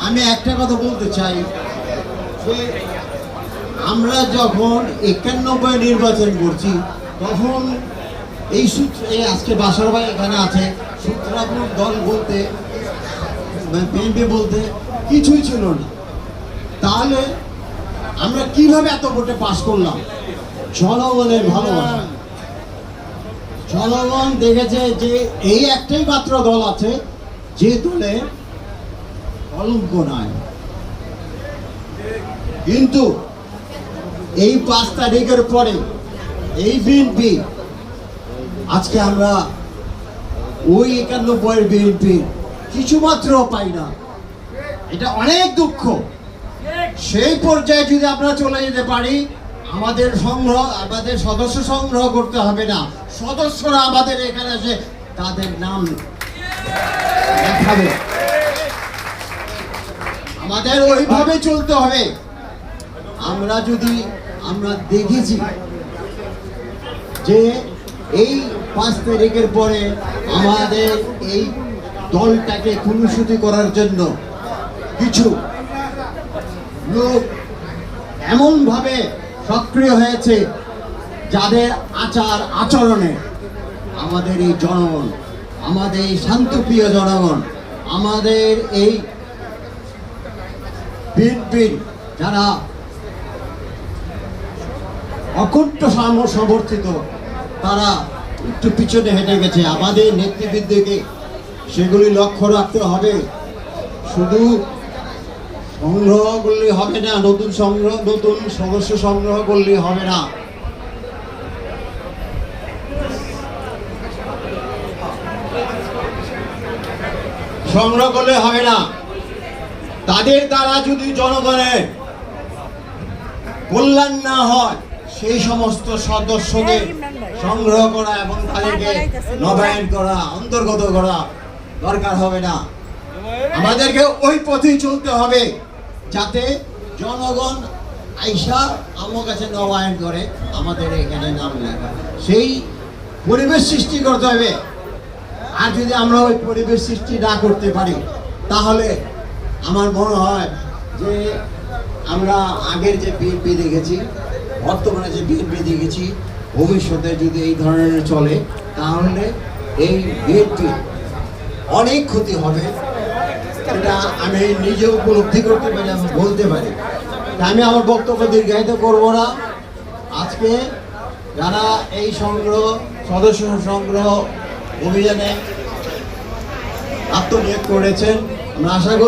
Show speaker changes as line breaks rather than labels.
আমি একটা কথা বলতে চাই যে আমরা যখন 91 নির্বাচন করছি তখন এই সূত্র আজকে বাসার ভাই এখানে আছে, সূত্রাপুর দল বলতে বিএনপি বলতে কিছুই ছিল না। তাহলে আমরা কিভাবে এত ভোটে পাশ করলাম? জনগণের ভালোবাসা। জনগণ দেখেছে যে এই একটাই মাত্র দল আছে যে দলে কলঙ্ক নাই। কিন্তু এই 5 তারিখের পরে এই বিএনপি, আজকে আমরা ওই 91 বিএনপি কিছুমাত্র পাই না। এটা অনেক দুঃখ। সেই পর্যায়ে যদি আমরা চলে যেতে পারি, আমাদের সদস্য সংগ্রহ করতে হবে না, সদস্যরা আমাদের এখানে এসে তাদের নাম দেখাবে। আমাদের ওইভাবে চলতে হবে। আমরা দেখেছি যে এই 5 তারিখের পরে আমাদের এই দলটাকে খুনসুটি করার জন্য কিছু লোক এমনভাবে সক্রিয় হয়েছে যাদের আচরণে আমাদের এই জনগণ, আমাদের এই শান্তপ্রিয় জনগণ, আমাদের এই বিএনপির যারা অকুণ্ঠ সমর্থিত, তারা একটু পিছনে হেঁটে গেছে। আমাদের নেতৃবৃন্দকে সেগুলি লক্ষ্য রাখতে হবে। শুধু সংগ্রহ করলে হবে না, নতুন সদস্য সংগ্রহ করলে হবে না। সংগ্রহ করলে হবে না, তাদের দ্বারা যদি জনগণের কল্যাণ না হয়, সেই সমস্ত সদস্যদের সংগ্রহ করা এবং তাদেরকে নবায়ন করা, অন্তর্গত করা দরকার হবে না। আমাদেরকে ওই পথেই চলতে হবে যাতে জনগণ আইসা আমার কাছে নবায়ন করে আমাদের এখানে নাম লেখা, সেই পরিবেশ সৃষ্টি করতে হবে। আর যদি আমরা ওই পরিবেশ সৃষ্টি না করতে পারি, তাহলে আমার মনে হয় যে আমরা আগের যে বিএনপি দেখেছি, বর্তমানে যে বিএনপি দেখেছি, ভবিষ্যতে যদি এই ধরনের চলে তাহলে এই বিএনপি অনেক ক্ষতি হবে। এটা আমি নিজে উপলব্ধি করতে পারি, আমি বলতে পারি। আমি আমার বক্তব্য দীর্ঘায়িত করব না। আজকে যারা এই সদস্য সংগ্রহ অভিযানে আত্মনিয়োগ করেছেন, আমরা আশা করব